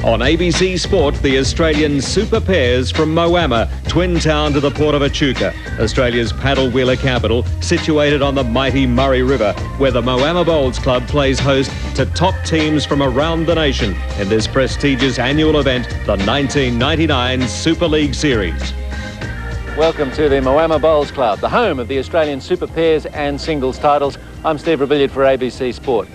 On ABC Sport, the Australian super pairs from Moama, twin town to the port of Echuca, Australia's paddle wheeler capital, situated on the mighty Murray River, where the Moama Bowls Club plays host to top teams from around the nation in this prestigious annual event, the 1999 Super League Series. Welcome to the Moama Bowls Club, the home of the Australian super pairs and singles titles. I'm Steve Rebillard for ABC Sport.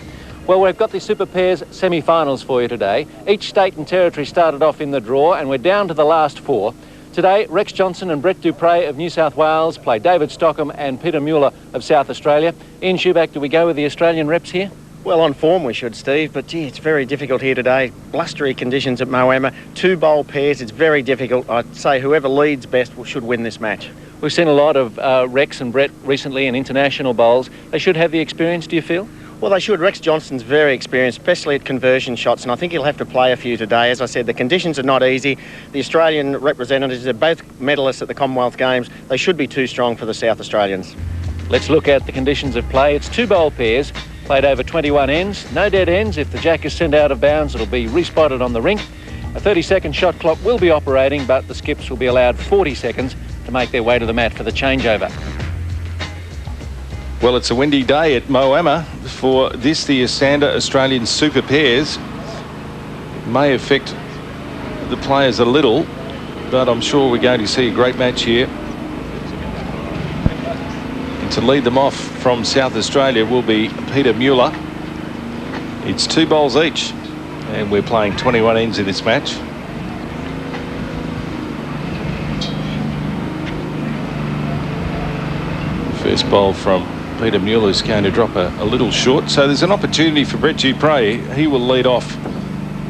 Well, we've got the Super Pairs semi-finals for you today. Each state and territory started off in the draw and we're down to the last four. Today, Rex Johnston and Brett Duprez of New South Wales play David Stockham and Peter Mueller of South Australia. Ian Schubach, do we go with the Australian reps here? Well, on form we should, Steve, but gee, it's very difficult here today. Blustery conditions at Moama, two bowl pairs, it's very difficult. I'd say whoever leads best should win this match. We've seen a lot of Rex and Brett recently in international bowls. They should have the experience, do you feel? Well, they should. Rex Johnston's very experienced, especially at conversion shots, and I think he'll have to play a few today. As I said, the conditions are not easy. The Australian representatives are both medalists at the Commonwealth Games. They should be too strong for the South Australians. Let's look at the conditions of play. It's two bowl pairs, played over 21 ends. No dead ends. If the jack is sent out of bounds, it'll be respotted on the rink. A 30-second shot clock will be operating, but the skips will be allowed 40 seconds to make their way to the mat for the changeover. Well, it's a windy day at Moama for the Asander Australian Super Pairs. It may affect the players a little, but I'm sure we're going to see a great match here. And to lead them off from South Australia will be Peter Mueller. It's two bowls each, and we're playing 21 ends in this match. First bowl from Peter Mueller is going to drop a little short, so there's an opportunity for Brett Duprez. He will lead off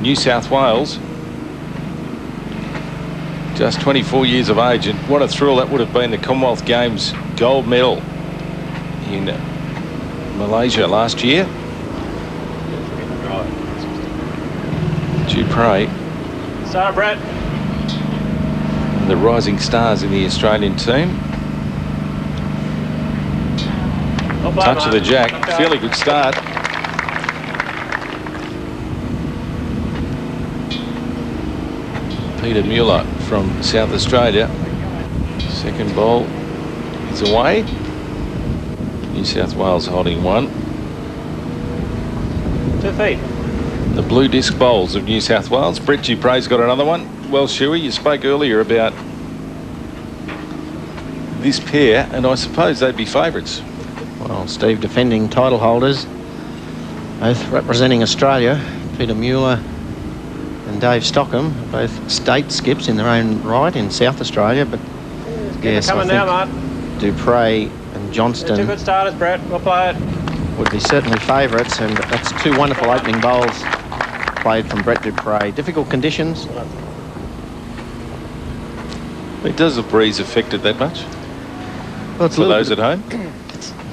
New South Wales. Just 24 years of age, and what a thrill that would have been, the Commonwealth Games gold medal in Malaysia last year. Duprez, Sorry, Brett. the rising stars in the Australian team. Touch of the jack, fairly good start. Peter Mueller from South Australia. Second ball is away. New South Wales holding one. 2 feet. The blue disc bowls of New South Wales. Brett Duprez got another one. Well, Shuey, you spoke earlier about this pair, and I suppose they'd be favourites. Well, Steve, defending title holders, both representing Australia, Peter Mueller and Dave Stockham, both state skips in their own right in South Australia, but yes, I think Duprez and Johnston, two good starters, Brett. We'll play it. Would be certainly favourites, and that's two wonderful opening bowls played from Brett Duprez. Difficult conditions. Does the breeze affect it that much? Well, it's for those at home?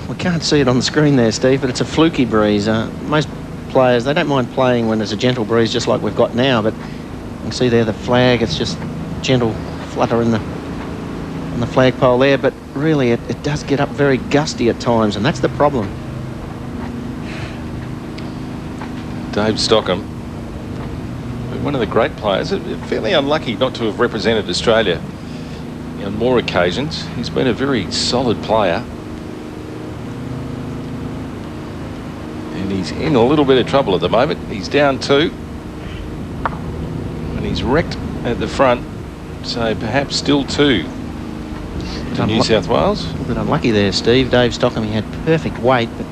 We can't see it on the screen there, Steve, but it's a fluky breeze. Most players, they don't mind playing when there's a gentle breeze just like we've got now, but you can see there the flag, it's just gentle flutter on the flagpole there, but really it does get up very gusty at times, and that's the problem. Dave Stockham, one of the great players, fairly unlucky not to have represented Australia on more occasions. He's been a very solid player. And he's in a little bit of trouble at the moment. He's down two. And he's wrecked at the front. So perhaps still two to New South Wales. A little bit unlucky there, Steve. Dave Stockham, he had perfect weight, but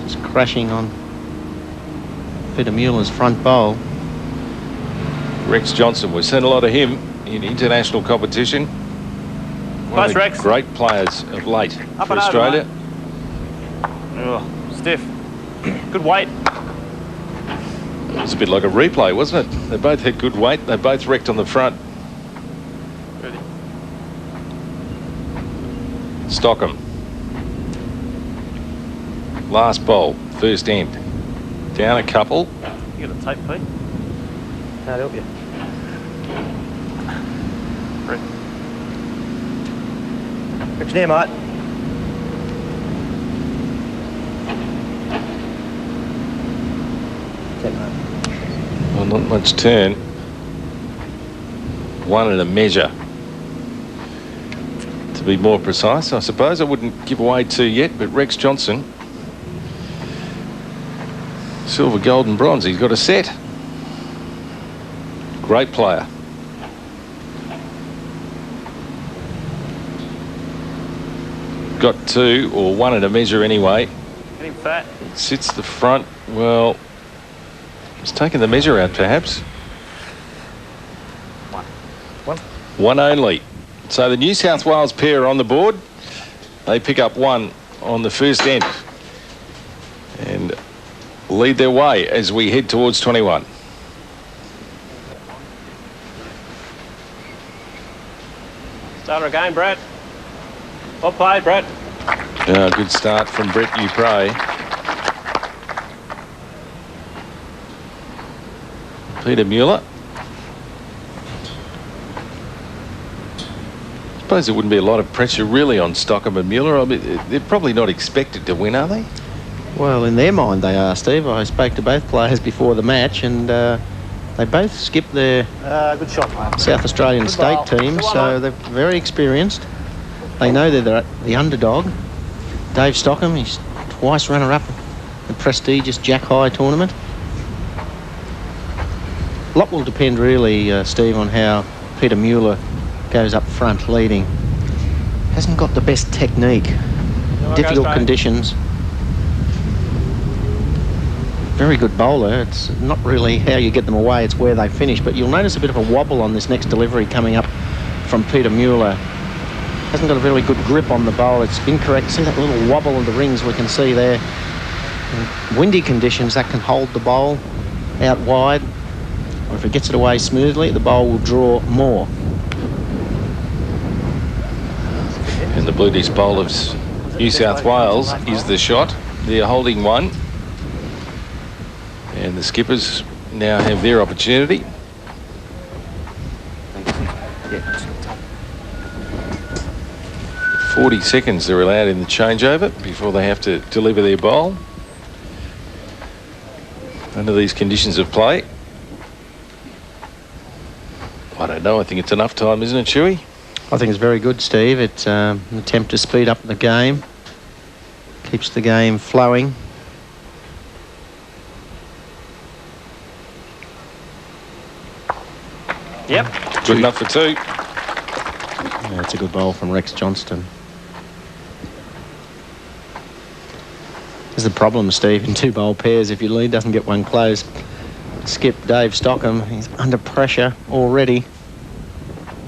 just crashing on Peter Mueller's front bowl. Rex Johnston, we've seen a lot of him in international competition. One of the great players of late for Australia. Stiff. Good weight. It was a bit like a replay, wasn't it? They both had good weight. They both wrecked on the front. Ready. Stockham. Last bowl, first end. Down a couple. You got a tape, Pete? Can't help you. Rex near, mate. Well, not much turn. 1 and a measure. To be more precise, I suppose. I wouldn't give away 2 yet, but Rex Johnston, silver, gold and bronze. He's got a set. Great player. Got 2 or 1 and a measure anyway. Get him fat. Sits the front. Well, he's taken the measure out perhaps. 1. 1 only. So the New South Wales pair are on the board. They pick up 1 on the first end and lead their way as we head towards 21. Start again, Brett. Well played, Brett. Good start from Brett Duprez. Peter Mueller. I suppose there wouldn't be a lot of pressure really on Stockham and Mueller. I mean, they're probably not expected to win, are they? Well, in their mind they are, Steve. I spoke to both players before the match, and they both skipped their Good shot, mate. South Australian Good state ball. team, Good so one. they're very experienced. They know they're the underdog. Dave Stockham, he's twice runner-up in the prestigious Jack High tournament. A lot will depend really, Steve, on how Peter Mueller goes up front leading. Hasn't got the best technique. Difficult conditions. Very good bowler. It's not really how you get them away, it's where they finish. But you'll notice a bit of a wobble on this next delivery coming up from Peter Mueller. Hasn't got a very good grip on the bowl. It's incorrect. See that little wobble of the rings we can see there. In windy conditions, that can hold the bowl out wide. Or if it gets it away smoothly, the bowl will draw more. And the Blue Disc Bowl of New South Wales is the shot. They're holding 1. And the skippers now have their opportunity. 40 seconds they're allowed in the changeover before they have to deliver their bowl. Under these conditions of play. I don't know, I think it's enough time, isn't it, Chewy? I think it's very good, Steve. It's an attempt to speed up the game. Keeps the game flowing. Yep. Good enough for 2. Yeah, it's a good bowl from Rex Johnston. There's the problem, Steve, in 2 bowl pairs. If your lead doesn't get one close, skip Dave Stockham. He's under pressure already.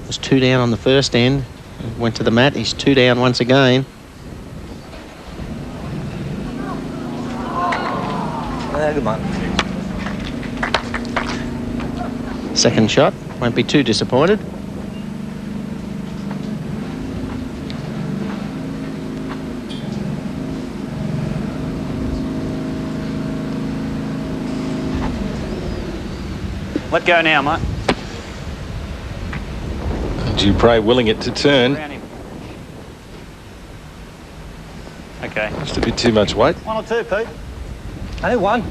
Was 2 down on the first end. Went to the mat. He's 2 down once again. Good man. Second shot. Won't be too disappointed. Let go now, mate. Duprez willing it to turn. Around him. Okay. Just a bit too much weight. 1 or 2, Pete. Only 1.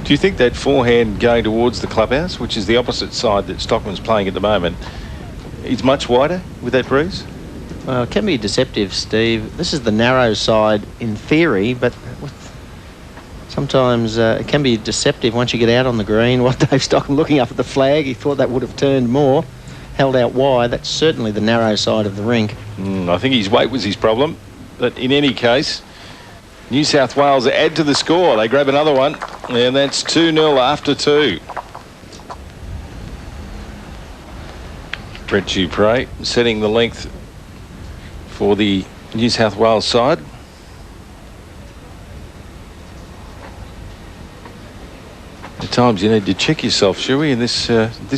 Do you think that forehand going towards the clubhouse, which is the opposite side that Stockman's playing at the moment, is much wider with that breeze? Well, it can be deceptive, Steve. This is the narrow side in theory, but sometimes it can be deceptive once you get out on the green. What Dave Stockham looking up at the flag, he thought that would have turned more. Held out wide. That's certainly the narrow side of the rink. I think his weight was his problem. But in any case, New South Wales add to the score. They grab another one, and that's 2-0 after 2. Brett Duprez setting the length for the New South Wales side. At times you need to check yourself, Shuey, in this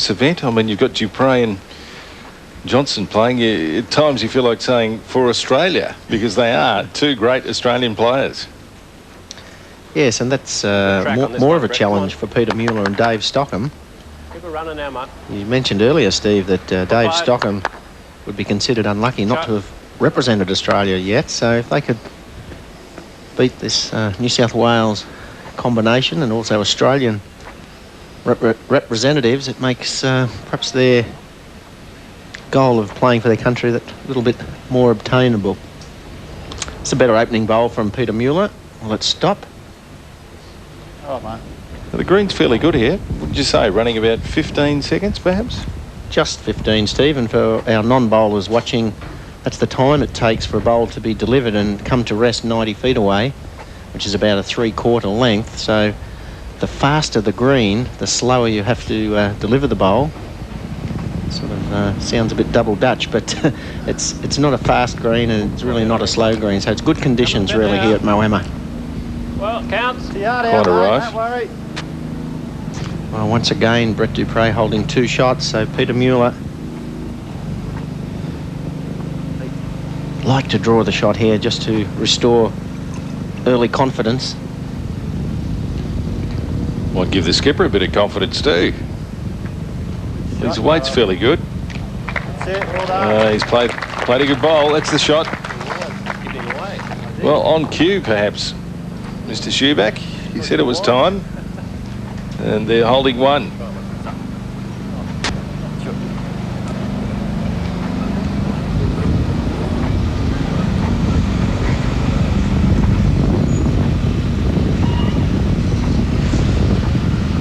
event. I mean, you've got Duprez and Johnston playing. At times you feel like saying for Australia, because they are 2 great Australian players. Yes, and that's on this more one, of a Brett. challenge for Peter Mueller and Dave Stockham. Keep a runner now, mate. You mentioned earlier, Steve, that Dave Stockham would be considered unlucky not to have represented Australia yet. So if they could beat this New South Wales combination and also Australian representatives, it makes perhaps their goal of playing for their country that little bit more obtainable. It's a better opening bowl from Peter Mueller. Will it stop? Oh, man. Well, the green's fairly good here. Would you say running about 15 seconds, perhaps? Just 15, Steve, and for our non-bowlers watching, that's the time it takes for a bowl to be delivered and come to rest 90 feet away, which is about a 3/4 length. So the faster the green, the slower you have to deliver the bowl. Sort of sounds a bit double Dutch, but it's not a fast green and it's really not a slow green. So it's good conditions really here at Moama. Well, it counts. Quite all right. Don't worry. Well, once again, Brett Duprez holding 2 shots, so Peter Mueller like to draw the shot here just to restore early confidence. Might give the skipper a bit of confidence too. His weight's fairly good. That's it, well done. He's played a good bowl. That's the shot. Well, on cue perhaps, Mr. Shoeback. He said it was time. And they're holding 1.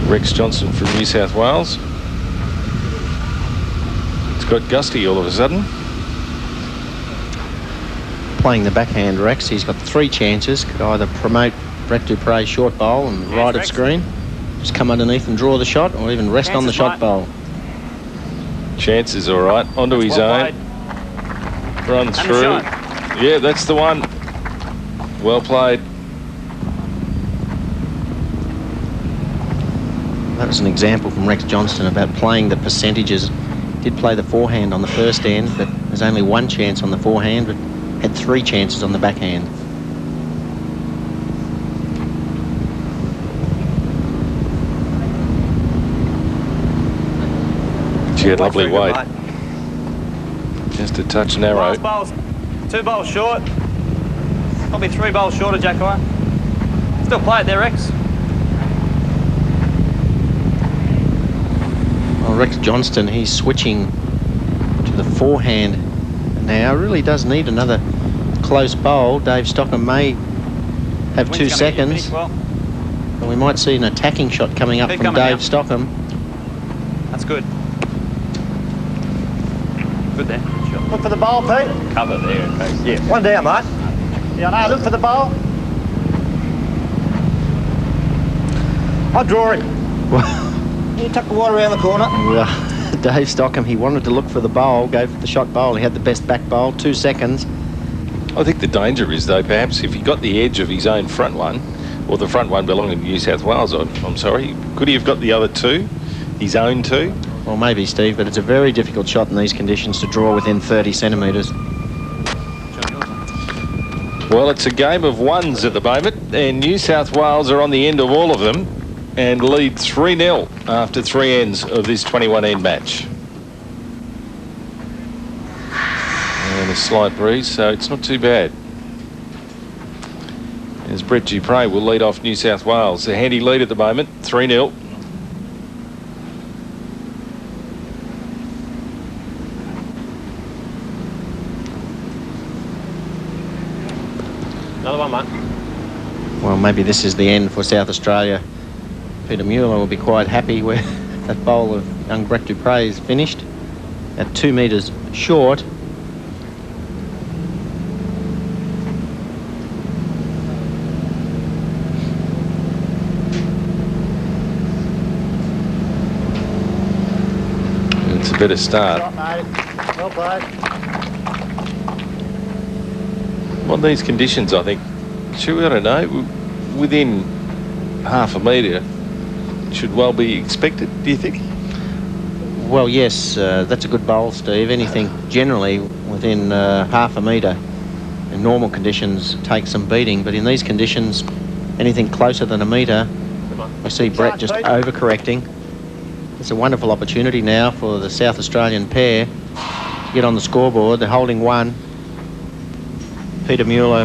Rex Johnston from New South Wales. It's got gusty all of a sudden. Playing the backhand, Rex. He's got 3 chances. Could either promote Brett Duprez short bowl and right of screen, just come underneath and draw the shot, or even rest on the shot bowl. Chances all right. Onto his own. Run through. Yeah, that's the one. Well played. That was an example from Rex Johnston about playing the percentages. Did play the forehand on the first end, but there's only 1 chance on the forehand, but had 3 chances on the backhand. She had lovely weight. Just a touch narrow. Bowls, 2 bowls short. Probably 3 bowls short of Jacko. Still play it there, Rex. Well, Rex Johnston, he's switching to the forehand now. Really does need another close bowl. Dave Stockham may have 2 seconds. Well. And we might see an attacking shot coming up from Dave Stockham. That's good. Good there. Sure. Look for the bowl, Pete. Cover there, in case. Yeah. 1 down, mate. Yeah, I know. Look for the bowl. I'll draw it. You tuck the water around the corner. Well, Dave Stockham, he wanted to look for the bowl, go for the shot bowl. He had the best back bowl, 2 seconds. I think the danger is, though, perhaps if he got the edge of his own front one, or the front one belonging to New South Wales, I'm sorry, could he have got the other 2, his own 2? Well, maybe, Steve, but it's a very difficult shot in these conditions to draw within 30 centimetres. Well, it's a game of 1s at the moment, and New South Wales are on the end of all of them and lead 3-0 after 3 ends of this 21-end match. And a slight breeze, so it's not too bad. As Brett Duprez will lead off New South Wales. A handy lead at the moment, 3-0. Another one, mate. Well, maybe this is the end for South Australia. Peter Mueller will be quite happy where that bowl of young Brett Duprez is finished at 2 metres short. It's a better start. Well played. On these conditions, I think, I don't know, within half a metre should well be expected, do you think? Well, yes, that's a good bowl, Steve. Anything generally within half a metre in normal conditions takes some beating, but in these conditions, anything closer than a metre, I see Brett just overcorrecting. It's a wonderful opportunity now for the South Australian pair to get on the scoreboard. They're holding 1. Peter Mueller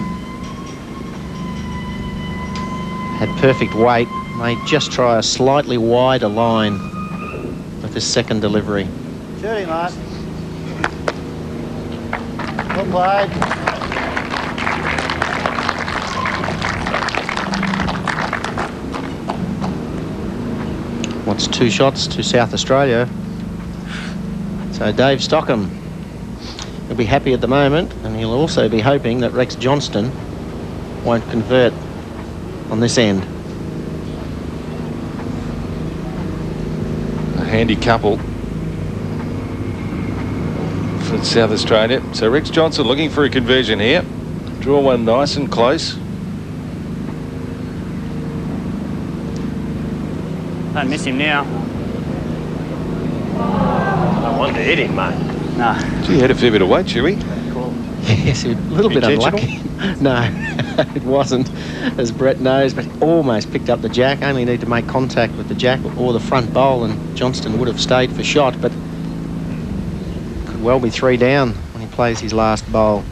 had perfect weight, May just try a slightly wider line with this second delivery. Shooting, mate. Well played. What's 2 shots to South Australia? So Dave Stockham will be happy at the moment, and he'll also be hoping that Rex Johnston won't convert on this end. A handy couple for South Australia. So Rex Johnston looking for a conversion here. Draw one nice and close. Don't miss him now. I want to hit him, mate. No. Gee, he had a fair bit of weight, Chewy. Yes, a little bit Intentional? unlucky. No, it wasn't, as Brett knows, but he almost picked up the jack. Only need to make contact with the jack or the front bowl, and Johnston would have stayed for shot, but could well be 3 down when he plays his last bowl.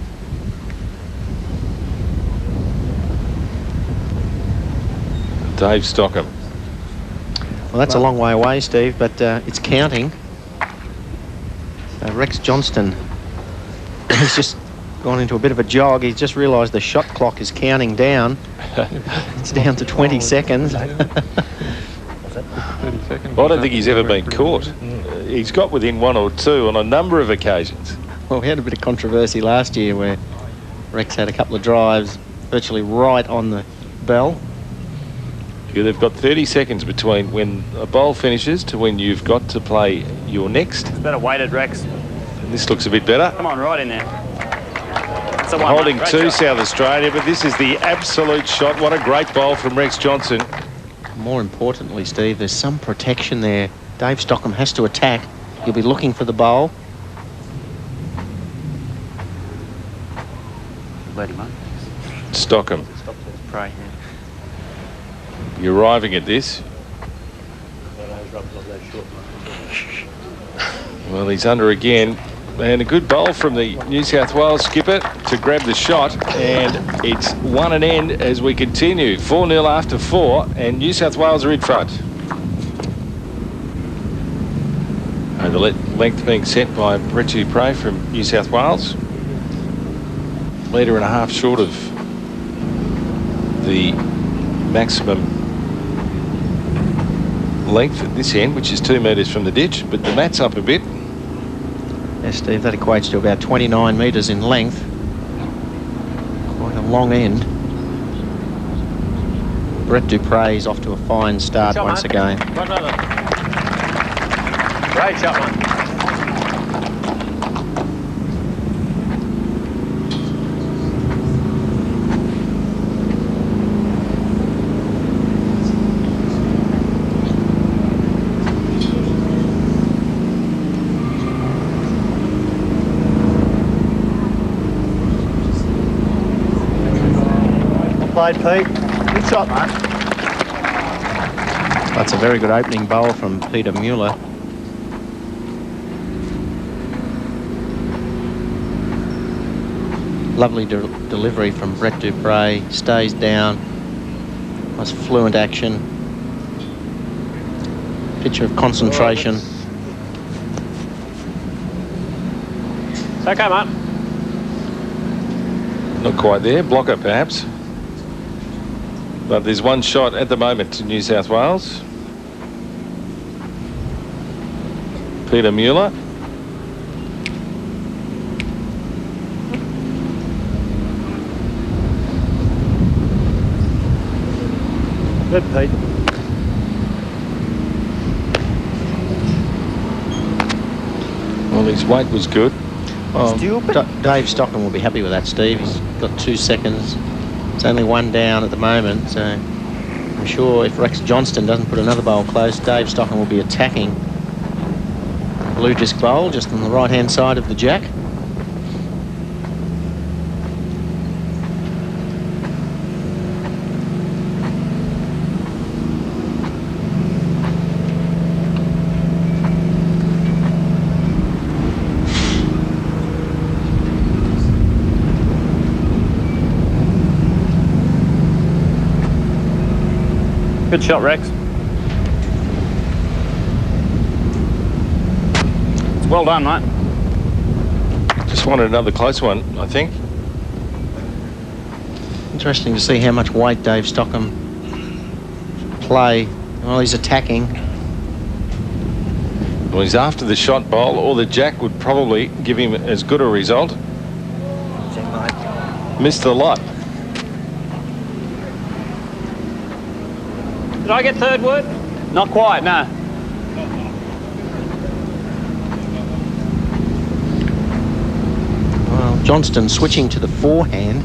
Dave Stockham. Well, that's a long way away, Steve, but it's counting. So Rex Johnston, he's just gone into a bit of a jog. He's just realised the shot clock is counting down. It's down to 20 seconds. Well, I don't think he's ever been caught. He's got within 1 or 2 on a number of occasions. Well, we had a bit of controversy last year where Rex had a couple of drives virtually right on the bell. Yeah, they've got 30 seconds between when a bowl finishes to when you've got to play your next. It's better weighted, Rex. And this looks a bit better. Come on, right in there. That's a one, Holding mate. 2 Great South Australia, but this is the absolute shot. What a great bowl from Rex Johnston. More importantly, Steve, there's some protection there. Dave Stockham has to attack. He'll be looking for the bowl. Let him, mate. Stockham, Stop this prey. you're arriving at this. Well, he's under again. And a good bowl from the New South Wales skipper to grab the shot. And it's 1 and end as we continue. 4-0 after 4, and New South Wales are in front. And the length being set by Brett Duprez from New South Wales. Metre and a half short of the maximum length at this end, which is 2 metres from the ditch, but the mat's up a bit. Yes, Steve, that equates to about 29 metres in length. Quite a long end. Brett Duprez off to a fine start once again. Great shot, mate. Played, Pete. Good shot, mate. That's a very good opening bowl from Peter Mueller. Lovely delivery from Brett Duprez. Stays down. Nice fluent action. Picture of concentration. It's okay, mate. Not quite there. Blocker, perhaps. But there's one shot at the moment to New South Wales. Peter Mueller. Good, Pete. Well, his weight was good. Well, Dave Stockham will be happy with that, Steve. He's got 2 seconds. It's only 1 down at the moment, so I'm sure if Rex Johnston doesn't put another bowl close, Dave Stockham will be attacking blue disc bowl just on the right-hand side of the jack. Good shot, Rex. It's well done, mate. Just wanted another close one, I think. Interesting to see how much weight Dave Stockham play. Well, he's attacking. Well, he's after the shot bowl, or the jack would probably give him as good a result. Missed the lot. Did I get third word? Not quite, no. Well, Johnston switching to the forehand.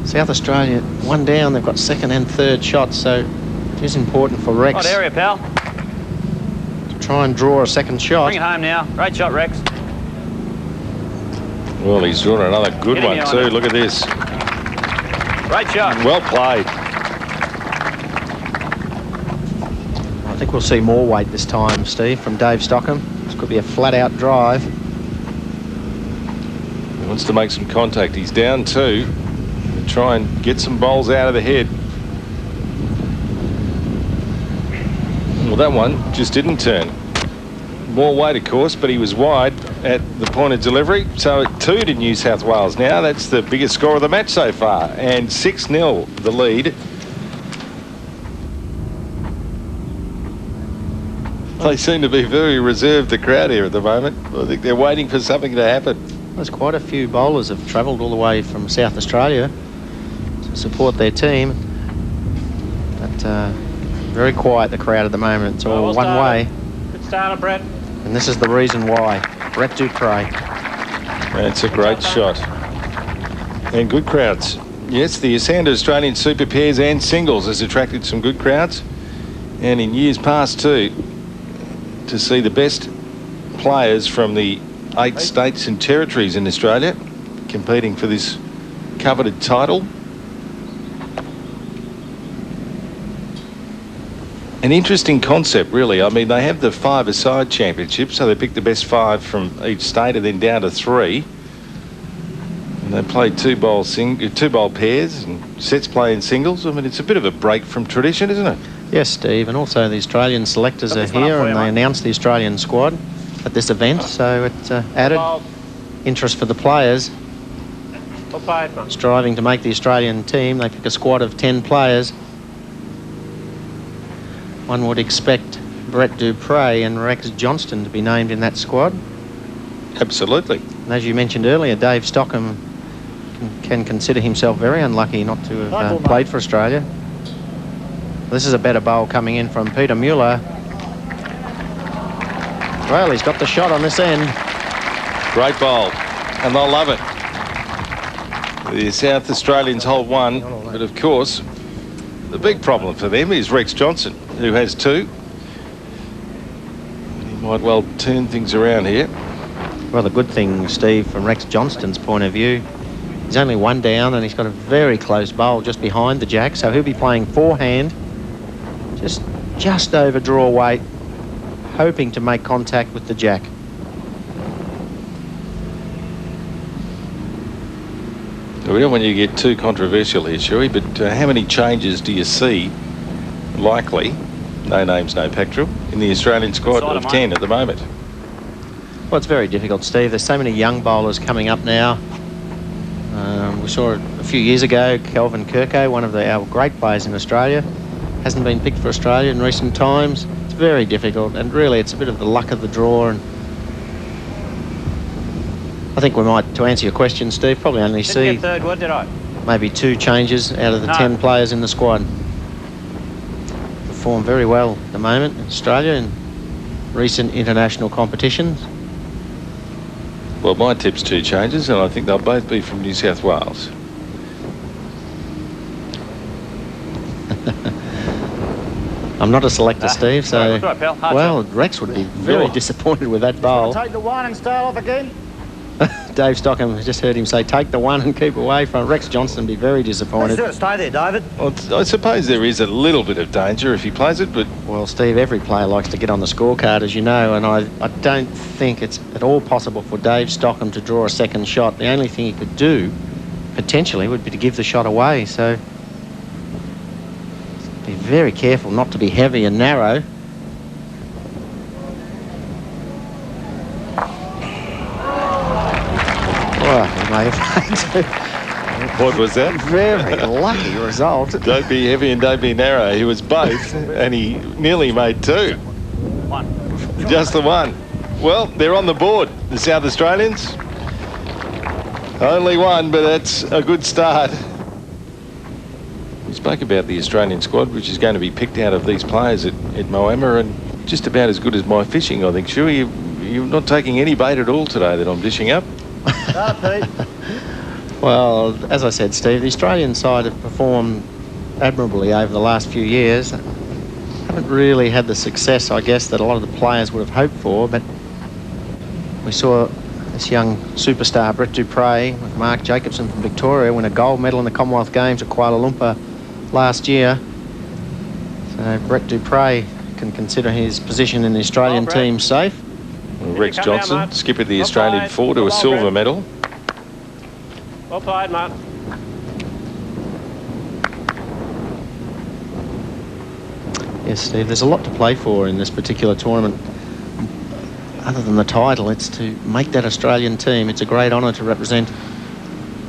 South Australia, one down, they've got second and third shots, so it is important for Rex Hot area, pal. to try and draw a second shot. Bring it home now. Great shot, Rex. Well, he's drawn another good Hitting one you on too. it. Look at this. Great shot. Well played. I think we'll see more weight this time, Steve, from Dave Stockham. This could be a flat-out drive. He wants to make some contact. He's down two. Try and get some bowls out of the head. Well, that one just didn't turn. More weight, of course, but he was wide at the point of delivery. So at 2 to New South Wales now. That's the biggest score of the match so far. And 6-0 the lead. They seem to be very reserved, the crowd here at the moment. I think they're waiting for something to happen. There's quite a few bowlers have travelled all the way from South Australia to support their team. But very quiet, the crowd at the moment. It's all one way. Good starter, Brett. And this is the reason why. Brett Duprez. That's a great shot. And good crowds. Yes, the Asanda Australian Super Pairs and Singles has attracted some good crowds. And in years past too, to see the best players from the 8 states and territories in Australia competing for this coveted title. An interesting concept, really. I mean, they have the 5-a-side championship, so they pick the best 5 from each state and then down to 3. And they play 2-bowl pairs and sets play in singles. I mean, it's a bit of a break from tradition, isn't it? Yes, Steve, and also the Australian selectors are here, and they announced the Australian squad at this event, so it's added interest for the players. Striving to make the Australian team, they pick a squad of 10 players. One would expect Brett Duprez and Rex Johnston to be named in that squad. Absolutely. And as you mentioned earlier, Dave Stockham can consider himself very unlucky not to have played for Australia. This is a better bowl coming in from Peter Mueller. Well, he's got the shot on this end. Great bowl, and they'll love it. The South Australians hold one, but of course, the big problem for them is Rex Johnston, who has 2. He might well turn things around here. Well, the good thing, Steve, from Rex Johnston's point of view, he's only one down and he's got a very close bowl just behind the jack, so he'll be playing forehand, just over draw weight, hoping to make contact with the jack. We don't want you to get too controversial here, Shuey, but how many changes do you see likely, no names, no petrol, in the Australian squad of 10 at the moment? Well, it's very difficult, Steve. There's so many young bowlers coming up now. We saw it a few years ago, Kelvin Kirko, one of our great players in Australia, hasn't been picked for Australia in recent times. It's very difficult, and really it's a bit of the luck of the draw. And I think we might, to answer your question, Steve, probably only see Didn't get third word, did I? maybe 2 changes out of the 10 players in the squad. Perform very well at the moment in Australia in recent international competitions. Well, my tip's 2 changes, and I think they'll both be from New South Wales. I'm not a selector, Steve, so... That's right, pal. Hard well, shot. Rex would be very disappointed with that bowl. Take the one and style off again. Dave Stockham, I just heard him say, take the one and keep away from Rex Johnston, be very disappointed. Let's do it. Stay there, David. Well, I suppose there is a little bit of danger if he plays it, but... Well, Steve, every player likes to get on the scorecard, as you know, and I don't think it's at all possible for Dave Stockham to draw a second shot. The only thing he could do, potentially, would be to give the shot away, so... Be very careful not to be heavy and narrow. Oh, he may have made What was that? very lucky result. Don't be heavy and don't be narrow. He was both, and he nearly made two. One. Just the one. Well, they're on the board, the South Australians. Only one, but that's a good start. We spoke about the Australian squad, which is going to be picked out of these players at Moama, and just about as good as my fishing, I think. Shuey, you're not taking any bait at all today that I'm dishing up. Well, as I said, Steve, the Australian side have performed admirably over the last few years. Haven't really had the success, I guess, that a lot of the players would have hoped for, but we saw this young superstar, Brett Duprez, with Mark Jacobson from Victoria, win a gold medal in the Commonwealth Games at Kuala Lumpur last year. So Brett Duprez can consider his position in the Australian team safe. Well, Rex Johnston, skipper of the Australian four, to a silver medal. Well played, mate. Yes, Steve, there's a lot to play for in this particular tournament. Other than the title, it's to make that Australian team. It's a great honour to represent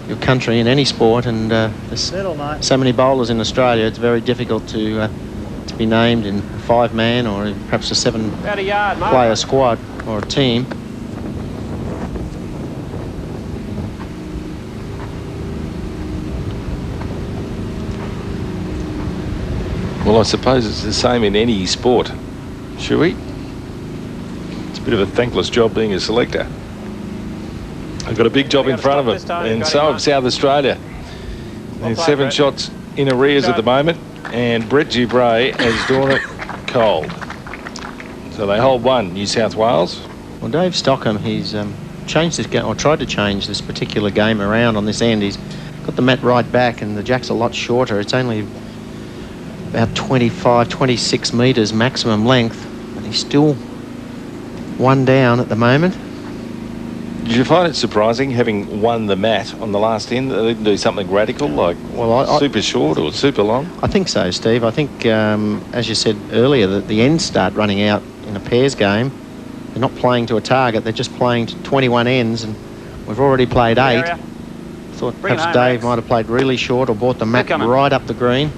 your country in any sport, and there's so many bowlers in Australia, it's very difficult to be named in a 5-man or perhaps a 7-player squad or a team. Well, I suppose it's the same in any sport, Shuey. It's a bit of a thankless job being a selector. I've got a big job in front of them, and so have South Australia. There's 7 shots in arrears at the moment, and Brett Duprez has drawn it cold. So they hold one, New South Wales. Well, Dave Stockham, he's changed this game, or tried to change this particular game around on this end. He's got the mat right back, and the jack's a lot shorter. It's only about 25, 26 metres maximum length, and he's still one down at the moment. Did you find it surprising, having won the mat on the last end, that they didn't do something radical, like super short or super long? I think so, Steve. I think, as you said earlier, that the ends start running out in a pairs game. They're not playing to a target, they're just playing to 21 ends, and we've already played 8. Thought perhaps Dave might have played really short or brought the mat right up the green.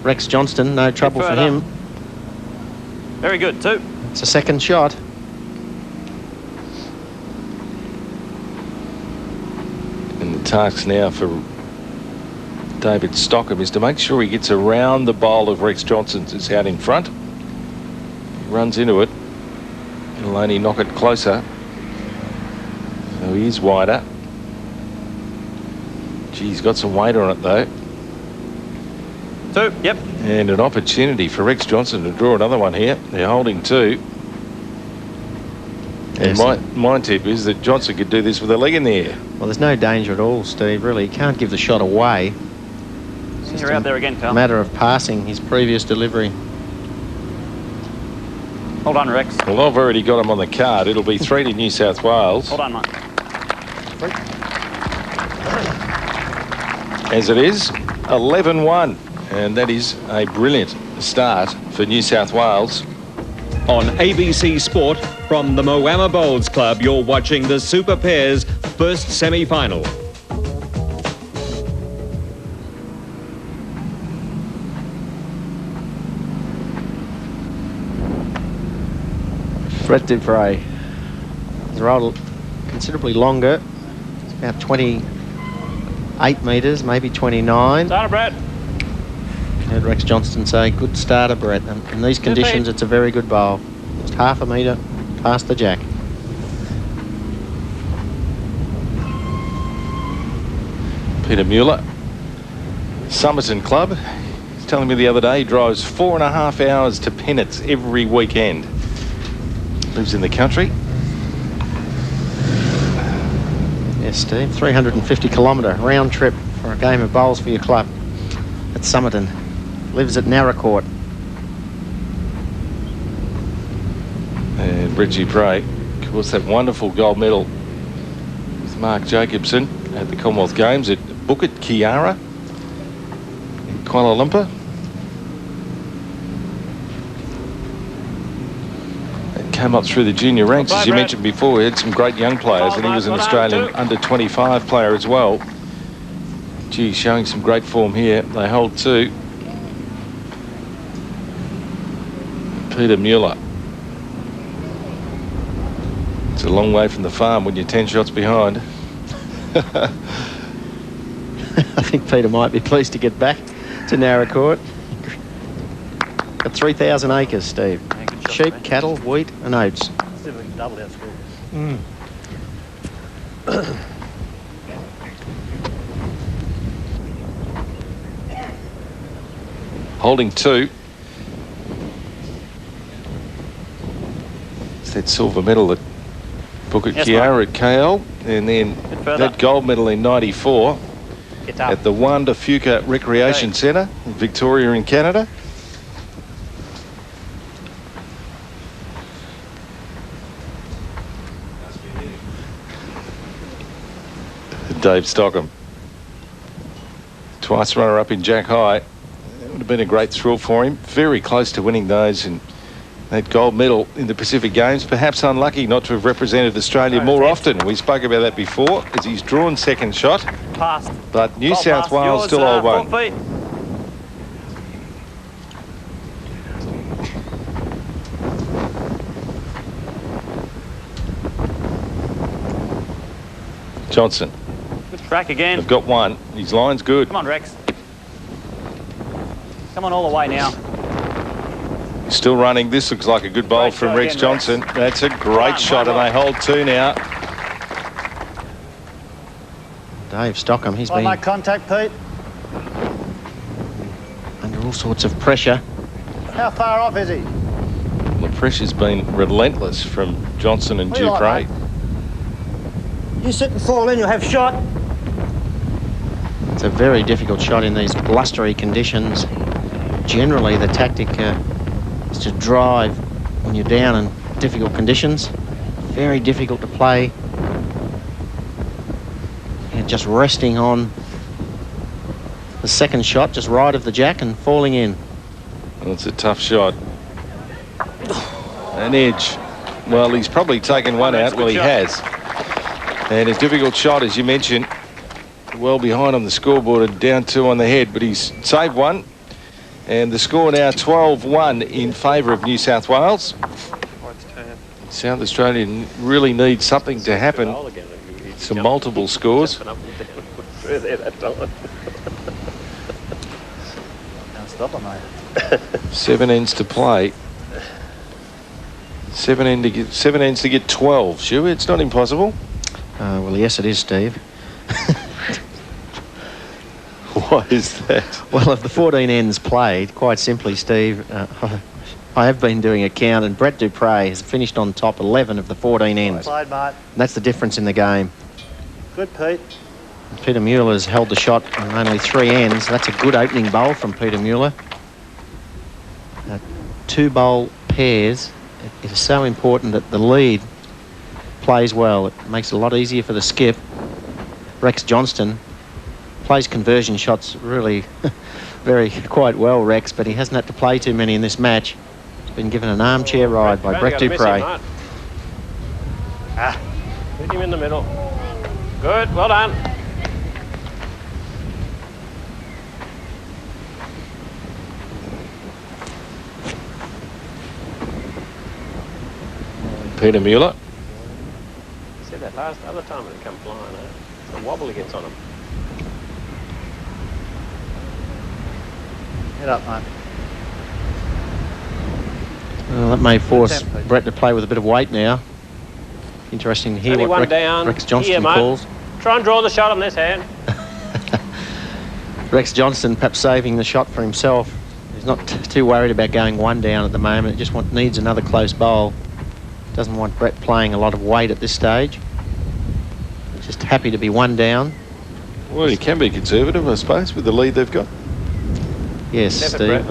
Rex Johnston, no trouble for him. Very good, 2. It's a second shot. And the task now for David Stockham is to make sure he gets around the bowl of Rex Johnston that's out in front. He runs into it. It'll only knock it closer. So he is wider. Gee, he's got some weight on it though. 2, yep. And an opportunity for Rex Johnston to draw another one here. They're holding 2. Yes. And my tip is that Johnson could do this with a leg in the air. Well, there's no danger at all, Steve, really. He can't give the shot away. It's just You're out there again, Carl. a matter of passing his previous delivery. Hold on, Rex. Well, I've already got him on the card. It'll be 3 to New South Wales. Hold on, mate. As it is, 11-1. And that is a brilliant start for New South Wales. On ABC Sport, from the Moama Bowls Club, you're watching the Super Pairs first semi-final. Brett Duprez. He's rolled considerably longer. It's about 28 metres, maybe 29. Starter, Brett. Heard Rex Johnston say, good starter, Brett. And in these conditions, it's a very good bowl. Just half a metre past the jack. Peter Mueller, Somerton Club. He's telling me the other day he drives 4.5 hours to Pennants every weekend. Lives in the country. Yes, Steve, 350-kilometre round trip for a game of bowls for your club at Somerton. Lives at Narracourt. And Brett Duprez, of course, that wonderful gold medal with Mark Jacobson at the Commonwealth Games at Bukit Kiara in Kuala Lumpur. came up through the junior ranks, as you mentioned before. He had some great young players, and he was an Australian under-25 player as well. Gee, showing some great form here. They hold 2. Peter Mueller. It's a long way from the farm when you're 10 shots behind. I think Peter might be pleased to get back to narrow court. Got 3,000 acres, Steve. Yeah, Sheep, cattle, wheat and oats. See if we can double our score. Holding 2. It's that silver medal that Bukit Kiara at KL, and then that gold medal in '94 at the Wanda Fuka Recreation Centre in Victoria in Canada. Dave Stockham, twice runner-up in Jack High. It would have been a great thrill for him. Very close to winning those, and that gold medal in the Pacific Games. Perhaps unlucky not to have represented Australia more often. We spoke about that before, as he's drawn second shot. Passed. But New South Wales still hold 1. 4 feet. Johnston. Good track again. They've got 1. His line's good. Come on, Rex. Come on all the way now. He's still running. This looks like a good bowl from Rex Johnston. That's a great shot, and they hold 2 now. Dave Stockham, he's Well, been make contact, Pete. under all sorts of pressure. How far off is he? The pressure's been relentless from Johnston and What do you Duprez. like, You sit and fall in, you'll have shot. It's a very difficult shot in these blustery conditions. Generally, the tactic is to drive when you're down in difficult conditions. Very difficult to play. And just resting on the second shot, just right of the jack and falling in. Well, it's a tough shot. An edge. Well, he's probably taken 1 out. Well, he has. And a difficult shot, as you mentioned, well behind on the scoreboard and down 2 on the head, but he's saved 1. And the score now 12-1 in favour of New South Wales. South Australia really needs something to happen. Some multiple scores. Can't stop him, mate. 7 ends to play. 7 ends to get 12. Sure, it's not impossible. Well, yes, it is, Steve. Why is that? Well, of the 14 ends played, quite simply, Steve, I have been doing a count, and Brett Duprez has finished on top 11 of the 14 ends. Played, mate. And that's the difference in the game. Good, Pete. Peter Mueller has held the shot on only 3 ends. That's a good opening bowl from Peter Mueller. 2 bowl pairs. It is so important that the lead plays well. It makes it a lot easier for the skip. Rex Johnston plays conversion shots really quite well, Rex, but he hasn't had to play too many in this match. He's been given an armchair ride by Brett Duprez. Hit him in the middle. Good, well done. Peter Mueller. Said that other time when it come flying, the wobble gets on him. Head up, mate. Well, that may force Brett to play with a bit of weight now. Interesting to hear Only what one down. Rex Johnston Here, mate. calls. Try and draw the shot on this hand. Rex Johnston perhaps saving the shot for himself. He's not too worried about going 1 down at the moment. It just needs another close bowl. Doesn't want Brett playing a lot of weight at this stage. He's just happy to be 1 down. Well, he can be conservative, I suppose, with the lead they've got. Yes, Steve.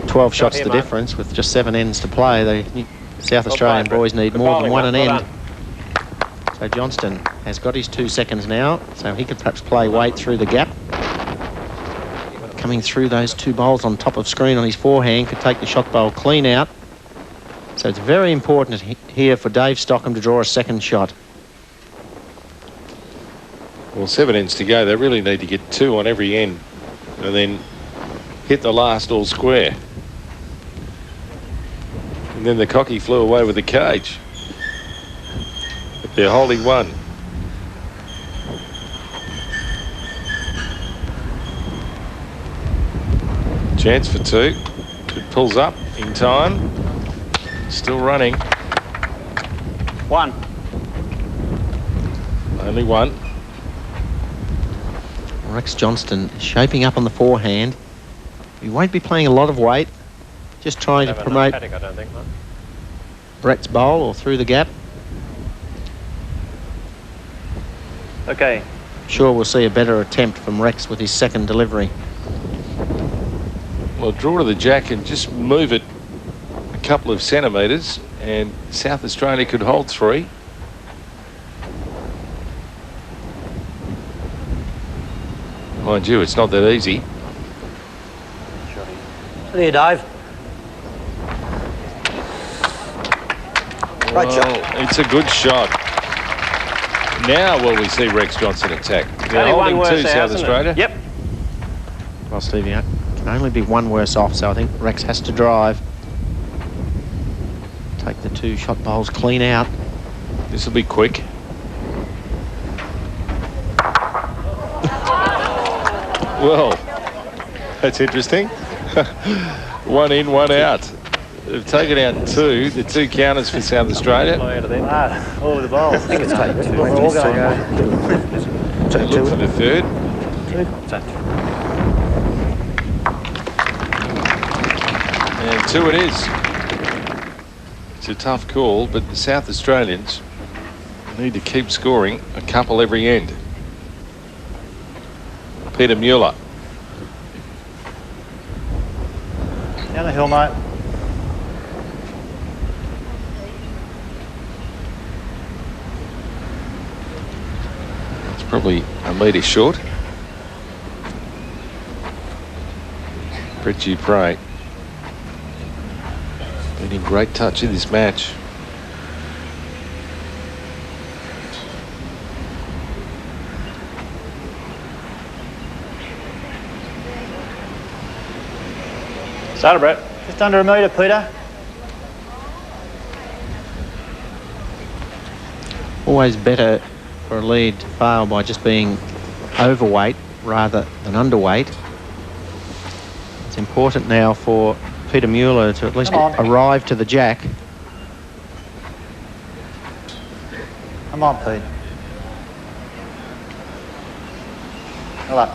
12 shots the difference with just 7 ends to play. The South Australian boys need more than 1 an end. So Johnston has got his 2 seconds now, so he could perhaps play weight through the gap. Coming through those 2 bowls on top of screen on his forehand, could take the shot bowl clean out. So it's very important here for Dave Stockham to draw a second shot. Well, 7 ends to go. They really need to get 2 on every end and then hit the last all square. And then the cocky flew away with the cage. But they're holding 1. Chance for 2. It pulls up in time. Still running. 1. Only 1. Rex Johnston is shaping up on the forehand. He won't be playing a lot of weight. Just trying to promote I don't think, no. Brett's bowl or through the gap. Okay. Sure, we'll see a better attempt from Rex with his second delivery. Well, draw to the jack and just move it a couple of centimetres and South Australia could hold 3. Mind you, it's not that easy. There, Dave. Great shot. Well, it's a good shot. Now will we see Rex Johnston attack? They're Only one holding worse 2, out, South isn't it? Australia. Yep. Well, Stevie, it can only be 1 worse off, so I think Rex has to drive. Take the 2 shot bowls clean out. This will be quick. Well, that's interesting. 1 in, 1 out. They've taken out 2. The 2 counters for South Australia. Over the ball. I think it's take 2. We're all going They look for the 3rd. And 2 it is. It's a tough call, but the South Australians need to keep scoring a couple every end. Peter Mueller. Down the hill, mate. It's probably a metre short. Brett Duprez been in great touch in this match. Started, Brett. Just under a metre, Peter. Always better for a lead to fail by just being overweight rather than underweight. It's important now for Peter Mueller to at least arrive to the jack. Come on, Pete. Hello.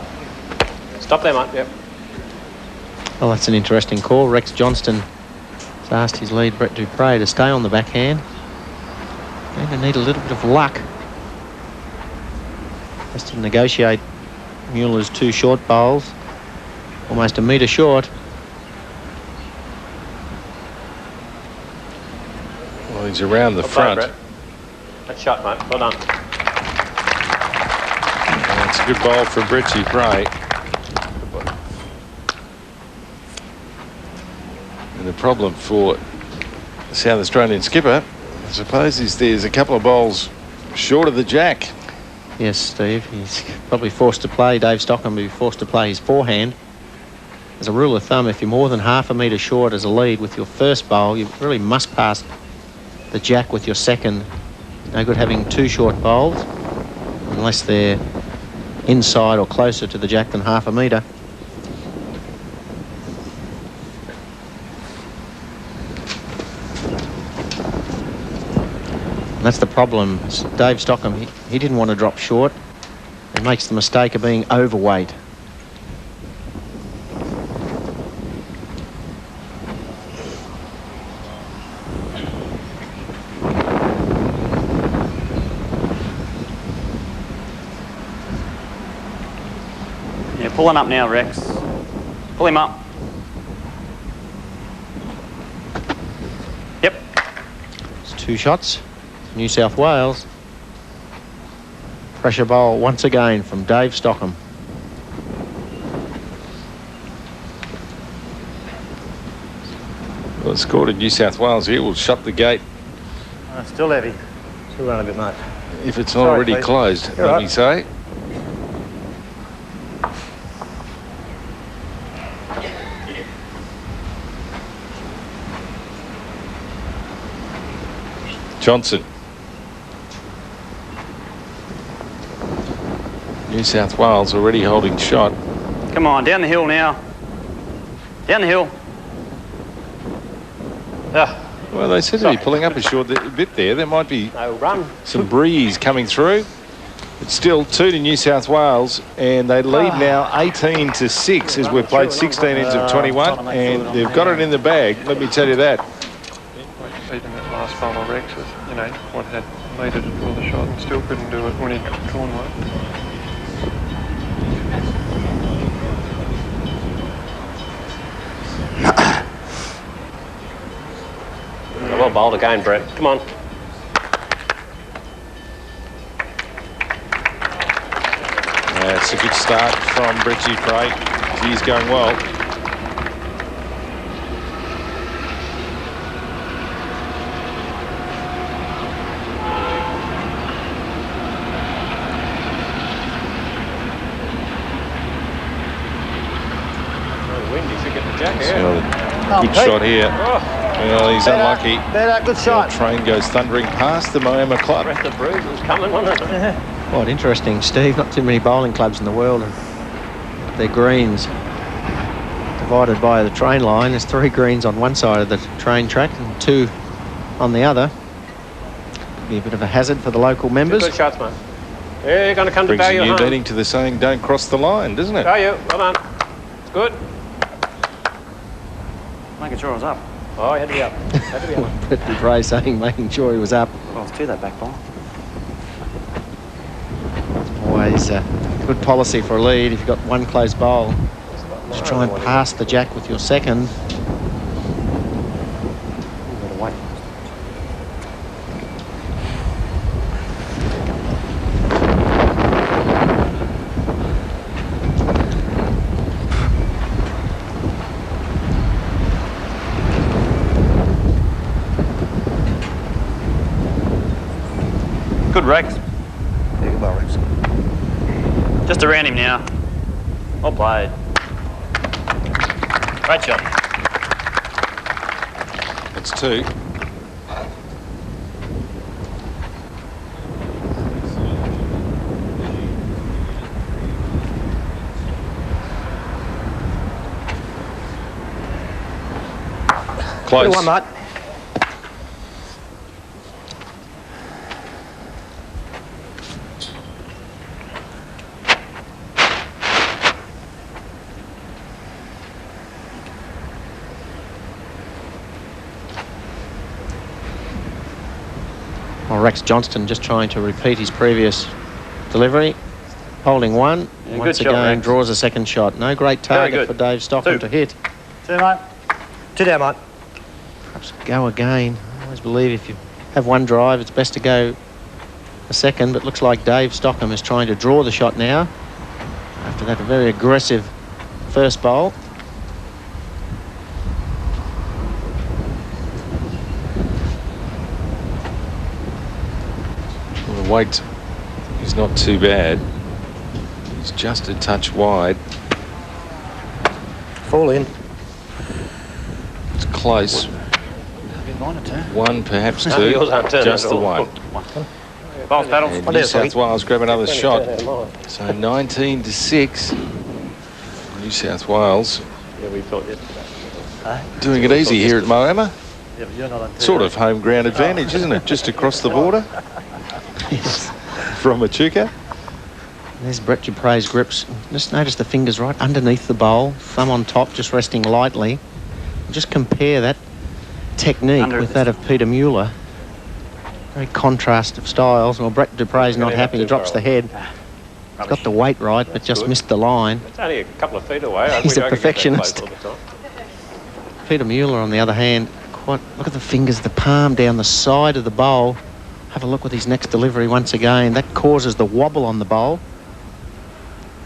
Stop there, mate. Yep. Well, that's an interesting call. Rex Johnston has asked his lead, Brett Duprez, to stay on the backhand. Going to need a little bit of luck just to negotiate Mueller's 2 short bowls. Almost a metre short. Well, he's around the front. That's shot, mate. Well done. And it's a good ball from Brett Duprez. And the problem for the South Australian skipper, I suppose, is there's a couple of bowls short of the jack. Yes, Steve, he's probably forced to play. Dave Stockham will be forced to play his forehand. As a rule of thumb, if you're more than half a metre short as a lead with your first bowl, you really must pass the jack with your second. No good having 2 short bowls unless they're inside or closer to the jack than half a metre. And that's the problem. Dave Stockham, he didn't want to drop short. He makes the mistake of being overweight. Yeah, pull him up now, Rex. Pull him up. Yep. It's 2 shots. New South Wales. Pressure bowl once again from Dave Stockham. Well, it's scored in New South Wales here. We'll shut the gate. Still heavy. Still run a bit much. If it's not Sorry, already please. closed, You're let right. me say. Johnston. New South Wales already holding shot. Come on, down the hill now. Down the hill. Well, they seem to be pulling up a bit there. There might be No run. some breeze coming through. It's still 2 to New South Wales, and they lead now 18-6 as we've played 16 ends of 21, and they've got it in the bag. Let me tell you that. Even that last final Rex was, you know, what had made it to draw the shot and still couldn't do it when he'd drawn one. Well bowled again, Brett. Come on. It's a good start from Brett Duprez. He's going well. Good shot here. Well, he's unlucky. Better, good shot. The train goes thundering past the Moama club. The bruise was coming, wasn't it? Quite interesting, Steve. Not too many bowling clubs in the world. And their greens divided by the train line. There's 3 greens on one side of the train track and 2 on the other. Could be a bit of a hazard for the local members. Good shots, mate. Yeah, you're going to come to Brings a value new home. meaning to the saying, don't cross the line, doesn't it? Value, well done. It's good. Making sure I was up. Oh, he had to be up. Had to be up. Brett Duprez saying, making sure he was up. Well, let's do that back ball. Always good policy for a lead if you've got one close bowl. Just try and pass the jack with your second. Good, Rex. Yeah, good ball, Rex. Just around him now. Well played. Great shot. It's 2. Close. 1, mate. Well, Rex Johnston just trying to repeat his previous delivery. Holding 1. Yeah, Once good shot, again, Rex. draws a second shot. No great Very target good. for Dave Stockham 2. to hit. 2, mate. 2 down, mate. Perhaps go again. I always believe if you have one drive, it's best to go a second, but looks like Dave Stockham is trying to draw the shot now. After that, a very aggressive first bowl. Well, the weight is not too bad. He's just a touch wide. Fall in. It's close. Mine a turn. 1, perhaps 2. Yours aren't turning Just at the all. 1. Boss paddles. And New South Wales grab another shot. So 19-6. New South Wales Yeah, we thought yesterday. doing it easy here at Moama. Yeah, but you're not on 2. Sort of home ground advantage, isn't it? Just across the border from Echuca. There's Brett Duprez's grips. Just notice the fingers right underneath the bowl, thumb on top, just resting lightly. Just compare that technique with that of Peter Mueller. Very contrast of styles. Well, Brett Duprez's not happy. He drops the head. He's got the weight right, but just missed the line. It's only a couple of feet away. He's a I could get that close perfectionist. all the time. Peter Mueller, on the other hand, look at the fingers, the palm down the side of the bowl. Have a look with his next delivery once again. That causes the wobble on the bowl.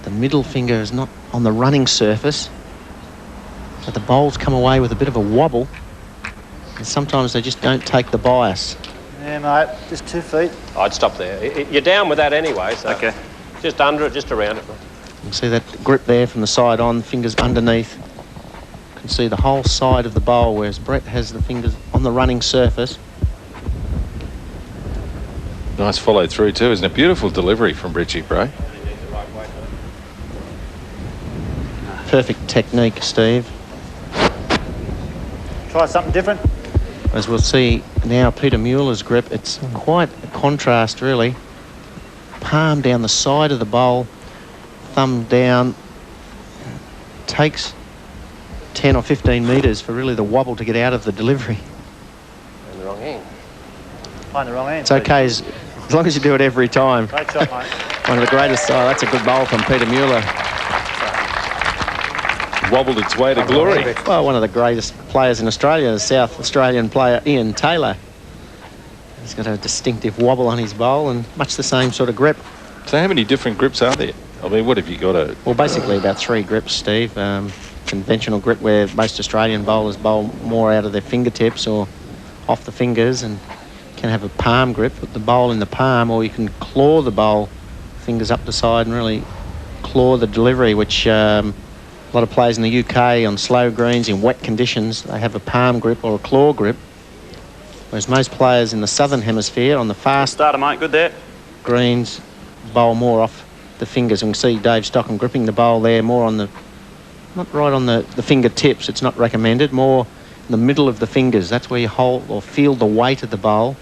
The middle finger is not on the running surface. So the bowls come away with a bit of a wobble. And sometimes they just don't take the bias. Yeah, mate, just 2 feet. I'd stop there. You're down with that anyway, so Okay. just under it, just around it. Mate. You can see that grip there from the side on, fingers underneath. You can see the whole side of the bowl, whereas Brett has the fingers on the running surface. Nice follow through too, isn't it? Beautiful delivery from Richie, bro. Perfect technique, Steve. Try something different. As we'll see now, Peter Mueller's grip, it's quite a contrast, really. Palm down the side of the bowl, thumb down. Takes 10 or 15 metres for really the wobble to get out of the delivery. In the wrong hand. Find the wrong hand. It's okay as long as you do it every time. Great shot, mate. One of the greatest. Oh, that's a good bowl from Peter Mueller. Wobbled its way to glory. Well, one of the greatest players in Australia, the South Australian player Ian Taylor. He's got a distinctive wobble on his bowl and much the same sort of grip. So how many different grips are there? I mean, what have you got? Well, basically about 3 grips, Steve. Conventional grip where most Australian bowlers bowl more out of their fingertips or off the fingers, and can have a palm grip, put the bowl in the palm, or you can claw the bowl, fingers up the side, and really claw the delivery, which a lot of players in the UK on slow greens in wet conditions, they have a palm grip or a claw grip, whereas most players in the southern hemisphere on the fast Starter, mate. Good there. greens bowl more off the fingers. And we can see Dave Stockham gripping the bowl there more on the, not right on the fingertips, it's not recommended, more in the middle of the fingers. That's where you hold or feel the weight of the bowl,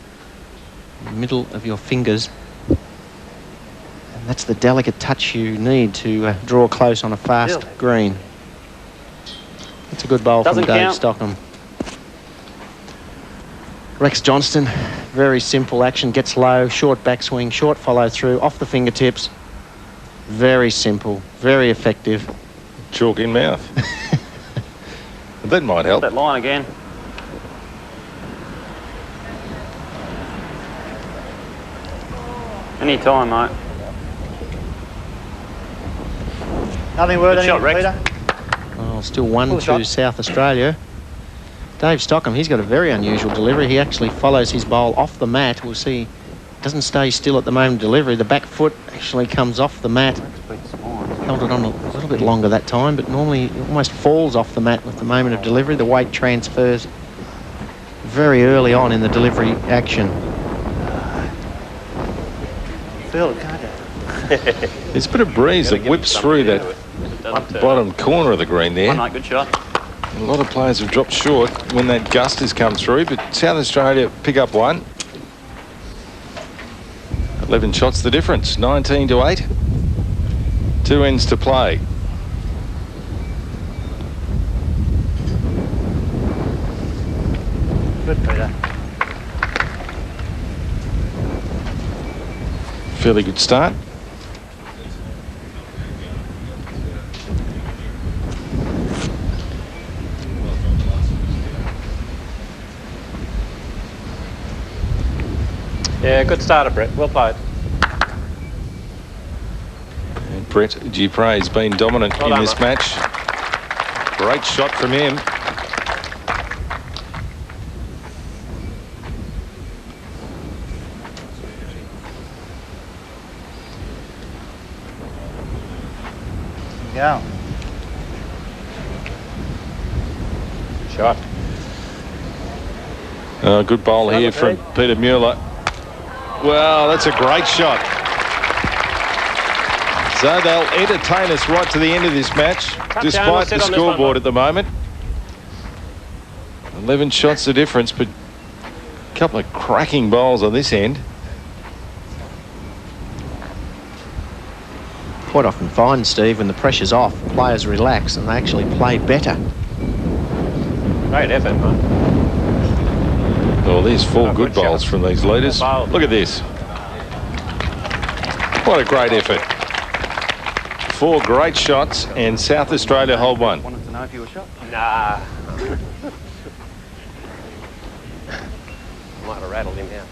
in the middle of your fingers. And that's the delicate touch you need to draw close on a fast green. That's a good bowl Doesn't from Dave count. Stockham. Rex Johnston, very simple action, gets low, short backswing, short follow through, off the fingertips. Very simple, very effective. Chalk in mouth. That might help. That line again. Any time, mate. Nothing word Good shot, anyway, Rex. Peter. Oh, still 1 shot. to South Australia. Dave Stockham, he's got a very unusual delivery. He actually follows his bowl off the mat. We'll see, doesn't stay still at the moment of delivery. The back foot actually comes off the mat. Held it on a little bit longer that time, but normally it almost falls off the mat with the moment of delivery. The weight transfers very early on in the delivery action. Feel it, can't you? There's a bit of breeze that whips through that bottom corner of the green there. One night, good shot. A lot of players have dropped short when that gust has come through, but South Australia pick up 1. 11 shots the difference, 19 to 8. 2 ends to play. Good, Peter. Fairly good start. Yeah, good starter, Brett. Well played. And Brett Duprez has been dominant Well in done, this mate. match. Great shot from him. Yeah. Shot. Good bowl here from Peter Mueller. Well, that's a great shot. So they'll entertain us right to the end of this match, despite the scoreboard at the moment. 11 shots the difference, but a couple of cracking bowls on this end. Quite often find, Steve, when the pressure's off, players relax and they actually play better. Great effort, mate. Oh, there's 4 good good bowls shot. from these leaders. Bowl. Look at this. What a great effort. 4 great shots and South Australia hold 1. Wanted to know if you were shot. Nah. Might have rattled him out.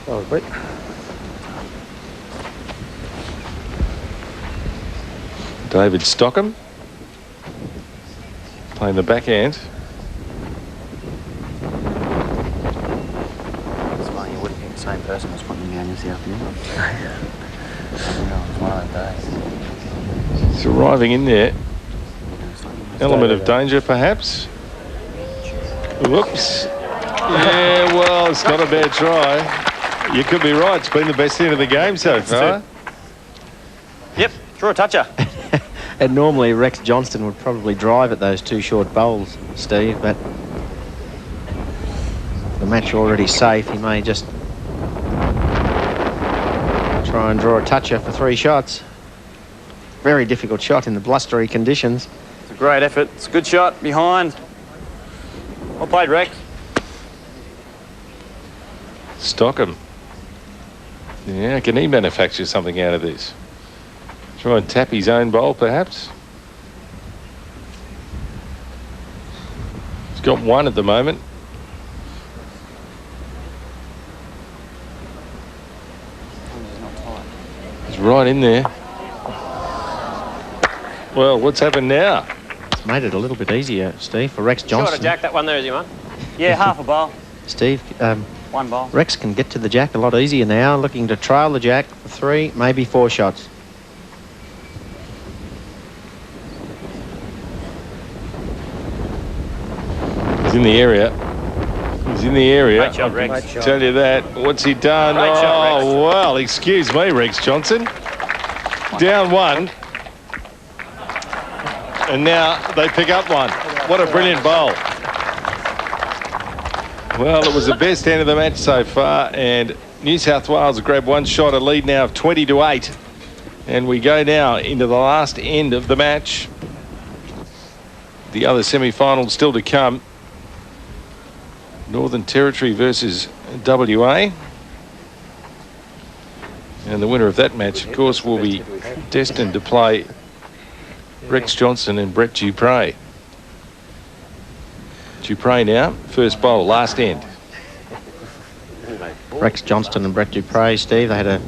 Oh, Brett. David Stockham. Playing the backhand. That's why you wouldn't pick the same person as putting them down this afternoon. It's one of those days. It's arriving in there. Element of danger, perhaps. Whoops. Yeah, well, it's not a bad try. You could be right. It's been the best end of the game so far. Yep, draw a toucher. And normally Rex Johnston would probably drive at those two short bowls, Steve, but the match already safe. He may just try and draw a toucher for 3 shots. Very difficult shot in the blustery conditions. It's a great effort. It's a good shot behind. Well played, Rex. Stockham. Yeah, can he manufacture something out of this? Try and tap his own bowl, perhaps? He's got 1 at the moment. He's right in there. Well, what's happened now? It's made it a little bit easier, Steve, for Rex Johnston. Short of jack, that one there, is you man? Yeah, half a bowl. Steve, 1 bowl. Rex can get to the jack a lot easier now, looking to trail the jack for 3, maybe 4 shots. He's in the area. He's in the area. Great shot, Rex. Great shot. Tell you that. What's he done? Great shot, Rex. Well, excuse me, Rex Johnston. Down 1. And now they pick up 1. What a brilliant bowl. Well, it was the best end of the match so far, and New South Wales grab 1 shot, a lead now of 20-8. And we go now into the last end of the match. The other semi-finals still to come. Northern Territory versus WA. And the winner of that match, of course, will be destined to play Rex Johnston and Brett Duprez. Duprez now, first bowl, last end. Rex Johnston and Brett Duprez, Steve, they had a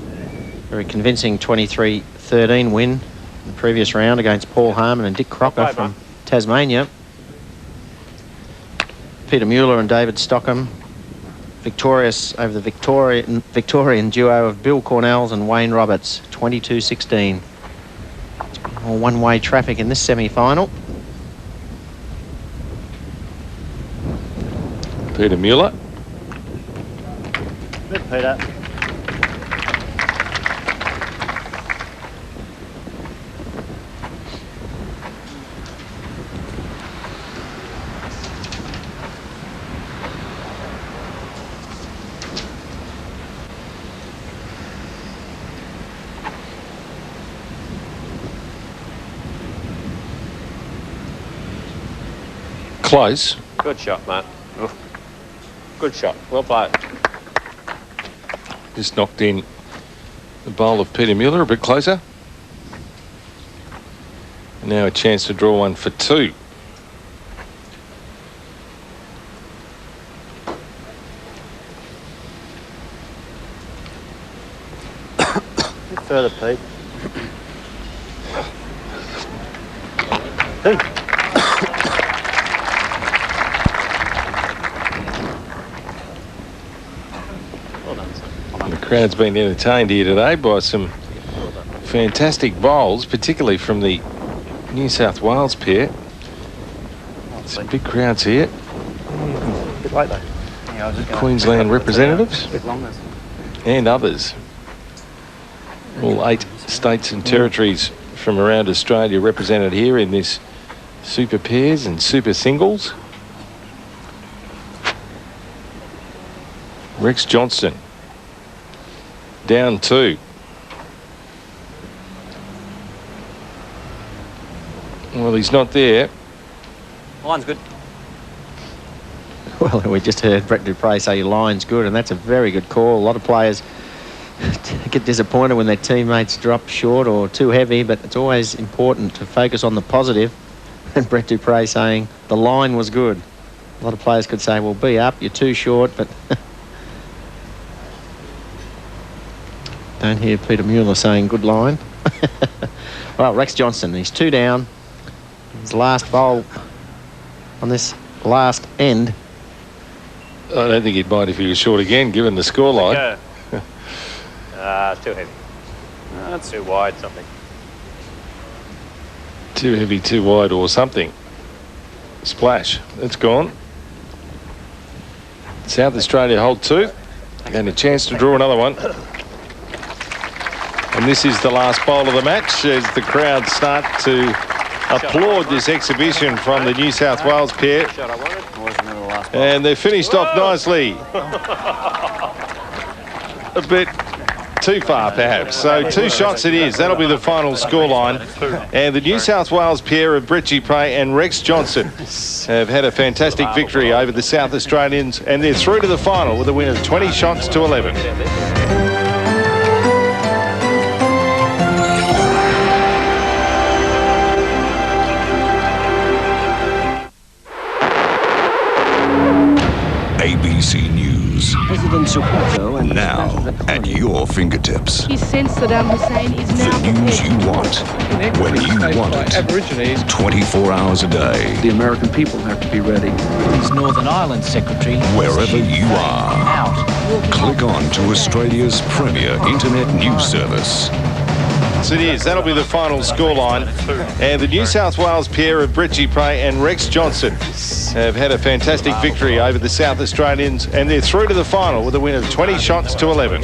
very convincing 23-13 win in the previous round against Paul Harmon and Dick Crocker from Tasmania. Peter Mueller and David Stockham victorious over the Victorian duo of Bill Cornells and Wayne Roberts, 22-16. It's been all one-way traffic in this semi-final. Peter Mueller. Good, Peter. Close. Good shot, Matt. Good shot. Well played. Just knocked in the bowl of Peter Mueller a bit closer. And now a chance to draw 1 for 2. Bit further, Pete. The crowd's been entertained here today by some fantastic bowls, particularly from the New South Wales pair. Some big crowds here. A bit late, though. Yeah, I was just Queensland representatives a bit longer. and others. All 8 states and territories from around Australia represented here in this super pairs and super singles. Rex Johnston down 2. Well, he's not there. Line's good. Well, we just heard Brett Duprez say your line's good, and that's a very good call. A lot of players get disappointed when their teammates drop short or too heavy, but it's always important to focus on the positive. And Brett Duprez saying the line was good. A lot of players could say, well, be up, you're too short, but don't hear Peter Mueller saying good line. Well, Rex Johnston, he's 2 down. His last bowl on this last end. I don't think he'd mind if he was short again, given the scoreline. Too heavy. That's too wide, something. Too heavy, too wide, or something. Splash. That's gone. South Australia hold 2. And a chance to draw another one. And this is the last bowl of the match as the crowd start to applaud this exhibition from the New South Wales pair. And they're finished off nicely. A bit too far, perhaps. So 2 shots it is. That'll be the final scoreline. And the New South Wales pair of Duprez and Rex Johnston have had a fantastic victory over the South Australians, and they're through to the final with a win of 20 shots to 11. ABC News. President Suharto and Now at your fingertips. He sensed Saddam Hussein is now The news you want, when you want it. 24 hours a day. the American people have to be ready. His Northern Ireland secretary. Wherever you are. Click on to Australia's premier internet news service. Yes, it is. That'll be the final scoreline. And the New South Wales pair of Duprez and Rex Johnston have had a fantastic victory over the South Australians, and they're through to the final with a win of 20 shots to 11.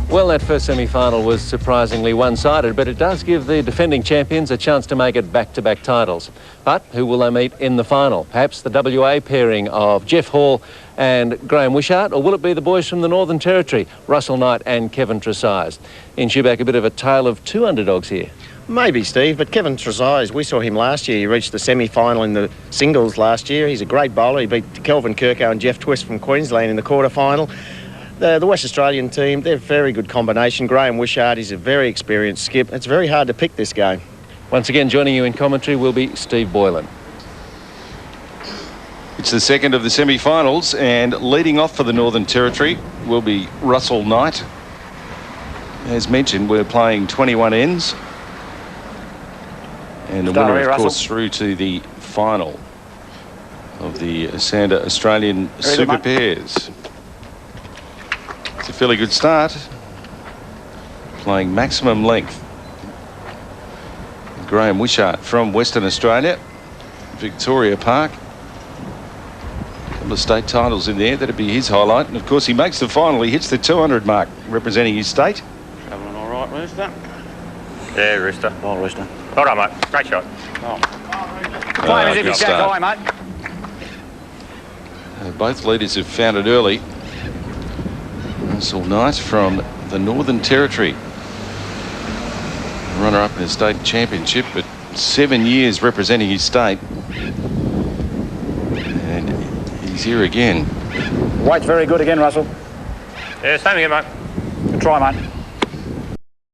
Well, that first semi-final was surprisingly one-sided, but it does give the defending champions a chance to make it back-to-back titles. But who will they meet in the final? Perhaps the WA pairing of Jeff Hall and Graham Wishart, or will it be the boys from the Northern Territory, Russell Knight and Kevin Tresize? In Shuback, a bit of a tale of 2 underdogs here. Maybe, Steve, but Kevin Tresize, we saw him last year. He reached the semi-final in the singles last year. He's a great bowler. He beat Kelvin Kirko and Jeff Twist from Queensland in the quarter-final. The West Australian team, they're a very good combination. Graham Wishart is a very experienced skip. It's very hard to pick this game. Once again, joining you in commentary will be Steve Boylan. It's the second of the semi-finals, and leading off for the Northern Territory will be Russell Knight. As mentioned, we're playing 21 ends. And the winner, of course, through to the final of the Asanda Australian Super Pairs. It's a fairly good start. Playing maximum length. Graham Wishart from Western Australia, Victoria Park. A couple of state titles in there. That'd be his highlight. And of course, he makes the final. He hits the 200 mark, representing his state. Travelling all right, Rooster? Yeah, Rooster. Oh, Rooster. Well done, mate. Great shot. Play as if he's going high, mate. Both leaders have found it early. Russell Knight from the Northern Territory, runner-up in the state championship, but 7 years representing his state, and he's here again. Weight's very good again, Russell. Yeah, same again, mate. Good try, mate.